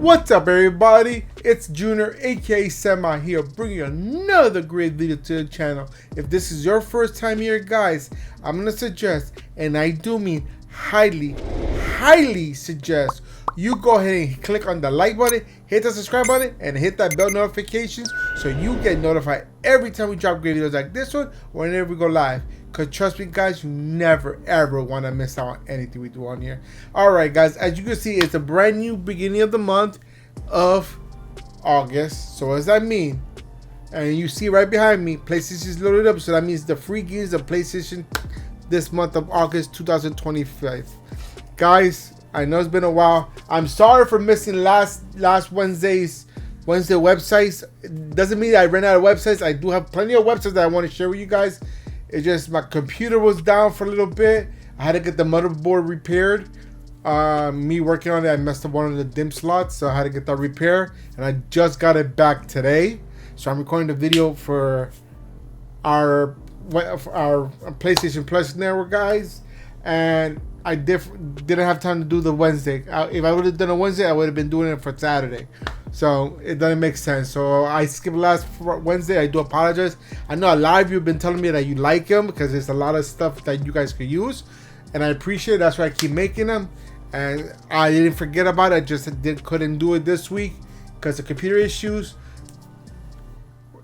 What's up, everybody? It's Junior, aka Semi here, bringing you another great video to the channel. If this is your first time here, guys, I'm gonna suggest, and I do mean highly suggest, you go ahead and click on the like button, hit the subscribe button, and hit that bell notifications so you get notified every time we drop great videos like this one or whenever we go live. Cause trust me, guys, you never ever want to miss out on anything we do on here. Alright, guys, as you can see, it's a brand new beginning of the month of August. So what does that mean? And you see right behind me, PlayStation is loaded up, so that means the free games of PlayStation this month of August 2025. Guys, I know it's been a while. I'm sorry for missing last Wednesday websites. It doesn't mean I ran out of websites. I do have plenty of websites that I want to share with you guys. It's just my computer was down for a little bit. I had to get the motherboard repaired. Me working on it, I messed up one of the DIMM slots, so I had to get that repaired. And I just got it back today. So I'm recording the video for our PlayStation Plus network, guys. And I didn't have time to do the Wednesday. If I would have done a Wednesday, I would have been doing it for Saturday. So it doesn't make sense. So I skipped last Wednesday. I do apologize. I know a lot of you have been telling me that you like them because there's a lot of stuff that you guys could use, and I appreciate it. That's why I keep making them. And I didn't forget about it. I just couldn't do it this week because of computer issues.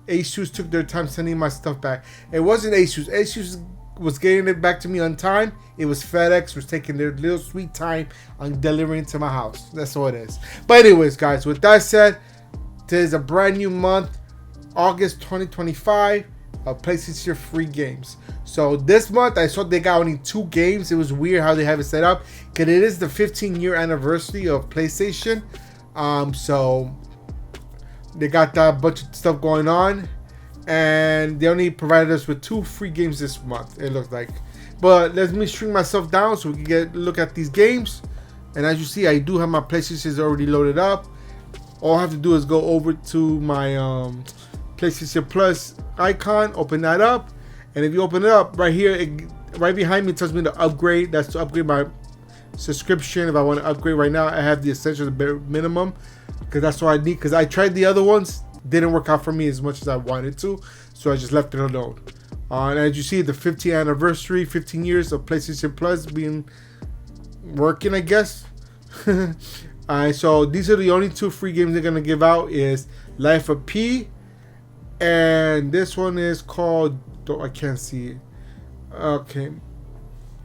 Asus took their time sending my stuff back. It wasn't Asus. Asus was getting it back to me on time. It was FedEx was taking their little sweet time on delivering to my house. That's all it is. But anyways, guys, with that said, today's a brand new month, August 2025, of PlayStation free games. So this month I saw they got only 2 games. It was weird how they have it set up because it is the 15-year anniversary of PlayStation. So they got that bunch of stuff going on. And they only provided us with 2 free games this month, it looks like. But let me shrink myself down so we can look at these games. And as you see, I do have my PlayStation already loaded up. All I have to do is go over to my PlayStation Plus icon, open that up. And if you open it up, right here, right behind me, it tells me to upgrade. That's to upgrade my subscription. If I want to upgrade right now, I have the essential, the bare minimum, because that's what I need. Because I tried the other ones. Didn't work out for me as much as I wanted to, so I just left it alone. And as you see, the 15th anniversary, 15 years of PlayStation Plus being working, I guess. So these are the only 2 free games they're gonna give out. Is Life of P, and this one is called, I can't see it. Okay,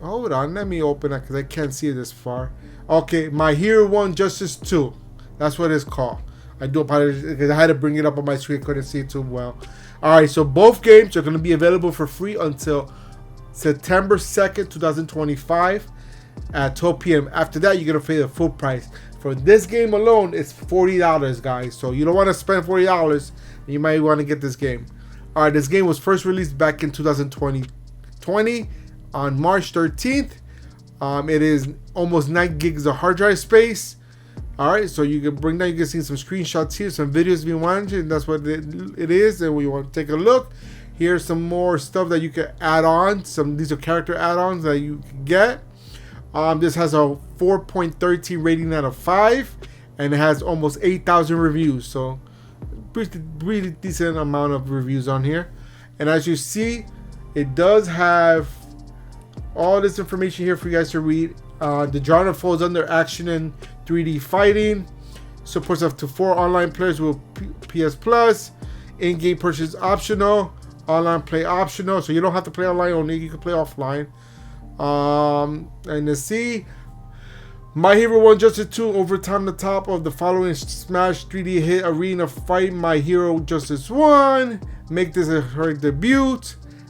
hold on, let me open it because I can't see it this far. Okay, My Hero 1 Justice 2, that's what it's called. I do apologize because I had to bring it up on my screen. Couldn't see it too well. Alright, so both games are going to be available for free until September 2nd, 2025 at 12 p.m. After that, you're going to pay the full price. For this game alone, it's $40, guys. So you don't want to spend $40. You might want to get this game. Alright, this game was first released back in 2020 on March 13th. It is almost 9 gigs of hard drive space. Alright, so you can bring that. You can see some screenshots here, some videos if you want to, and that's what it is. And we want to take a look. Here's some more stuff that you can add on. These are character add-ons that you can get. This has a 4.13 rating out of 5, and it has almost 8,000 reviews. So pretty decent amount of reviews on here. And as you see, it does have all this information here for you guys to read. The genre falls under action and 3D fighting. Supports up to 4 online players with PS Plus. In-game purchase optional. Online play optional. So you don't have to play online only. You can play offline. And to see, My Hero 1 Justice 2 overtime the top of the following Smash 3D hit arena fight. My Hero Justice 1. Make this her debut.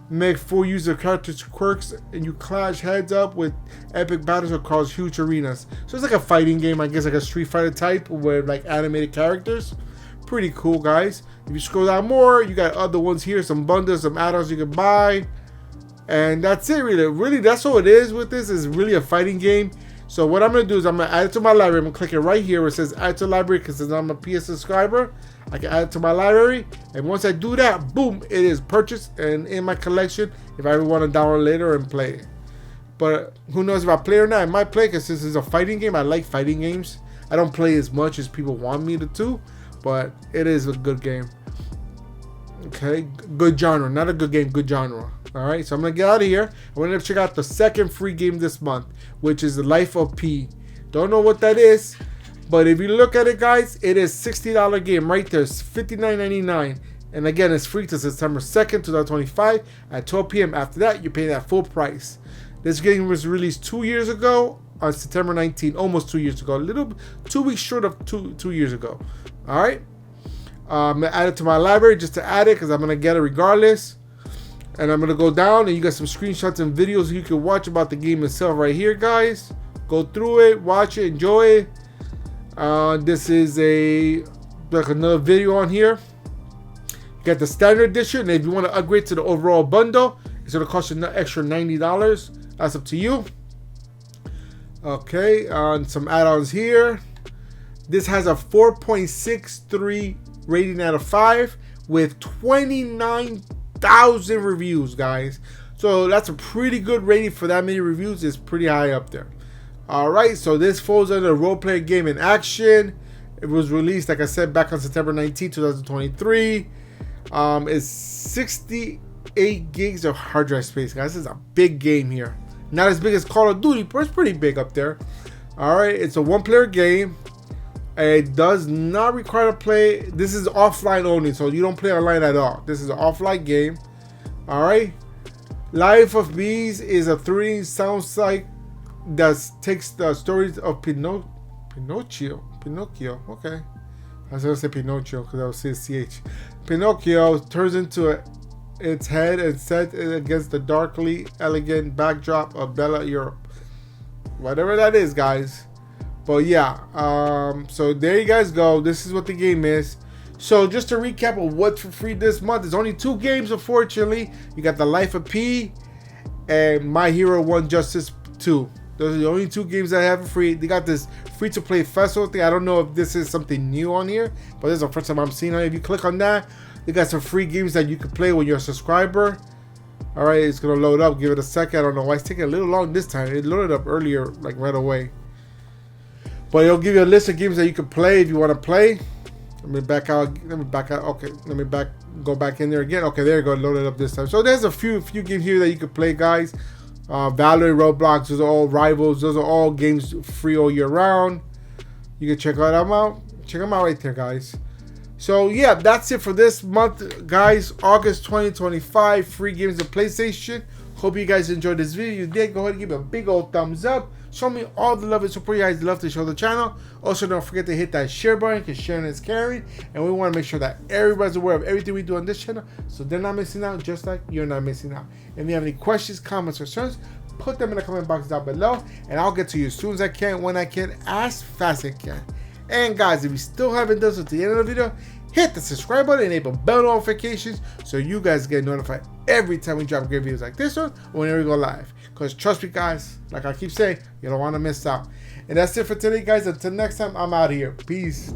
Make full use of characters' quirks, and you clash heads up with epic battles across huge arenas. So it's like a fighting game, I guess, like a Street Fighter type with like animated characters. Pretty cool, guys. If you scroll down more, you got other ones here, some bundles, some add-ons you can buy, and that's it. Really, that's all it is with this. Is really a fighting game. So what I'm gonna do is I'm gonna add it to my library. I'm gonna click it right here where it says add to library because I'm a PS subscriber. I can add it to my library, and once I do that, boom, it is purchased and in my collection if I ever want to download later and play it. But who knows if I play or not? I might play because this is a fighting game. I like fighting games. I don't play as much as people want me to, but it is a good game. Okay, good genre, not a good game, good genre. All right, so I'm gonna get out of here. I want to check out the second free game this month, which is The Life of P. Don't know what that is, but if you look at it, guys, it is $60 game right there. It's $59.99, and again, it's free till September 2nd, 2025 at 12 p.m. After that, you're paying that full price. This game was released 2 years ago on September 19th, almost 2 years ago, 2 weeks short of two years ago. All right. I'm going to add it to my library just to add it because I'm going to get it regardless. And I'm going to go down and you got some screenshots and videos you can watch about the game itself right here, guys. Go through it, watch it, enjoy it. This is like another video on here. You got the standard edition. And if you want to upgrade to the overall bundle, it's going to cost you an extra $90. That's up to you. Okay, some add-ons here. This has a 4.63 rating out of 5 with 29,000 reviews, guys. So that's a pretty good rating for that many reviews. It's pretty high up there. All right, so this falls under role-play game in action. It was released, like I said, back on September 19, 2023. It's 68 gigs of hard drive space, guys. This is a big game here. Not as big as Call of Duty, but it's pretty big up there. All right, it's a one-player game. It does not require to play. This is offline only, so you don't play online at all. This is an offline game. All right. Life of Bees is a 3D soundtrack that takes the stories of Pinocchio. Okay. I was gonna say Pinocchio because I was saying CH. Pinocchio turns into its head and set it against the darkly elegant backdrop of Bella Europe. Whatever that is, guys. But yeah, so there you guys go. This is what the game is. So just to recap of what's for free this month, there's only 2 games, unfortunately. You got The Life of P and My Hero 1 Justice 2. Those are the only 2 games that I have for free. They got this free-to-play festival thing. I don't know if this is something new on here, but this is the first time I'm seeing it. If you click on that, they got some free games that you can play when you're a subscriber. All right, it's going to load up. Give it a second. I don't know why it's taking a little long this time. It loaded up earlier, like right away. But it'll give you a list of games that you can play if you want to play. Let me back out. Okay, go back in there again. Okay, there you go. Load it up this time. So there's a few games here that you can play, guys. Valorant, Roblox, those are all rivals. Those are all games free all year round. You can check them out. Check them out right there, guys. So yeah, that's it for this month, guys. August 2025, free games of PlayStation. Hope you guys enjoyed this video. If you did, go ahead and give it a big old thumbs up. Show me all the love and support you guys love to show the channel. Also, don't forget to hit that share button because sharing is caring. And we want to make sure that everybody's aware of everything we do on this channel so they're not missing out just like you're not missing out. If you have any questions, comments, or concerns, put them in the comment box down below. And I'll get to you as soon as I can, when I can, as fast as I can. And guys, if you still haven't done so at the end of the video, hit the subscribe button, enable bell notifications so you guys get notified every time we drop great videos like this one or whenever we go live. Because trust me, guys, like I keep saying, you don't want to miss out. And that's it for today, guys. Until next time, I'm out of here. Peace.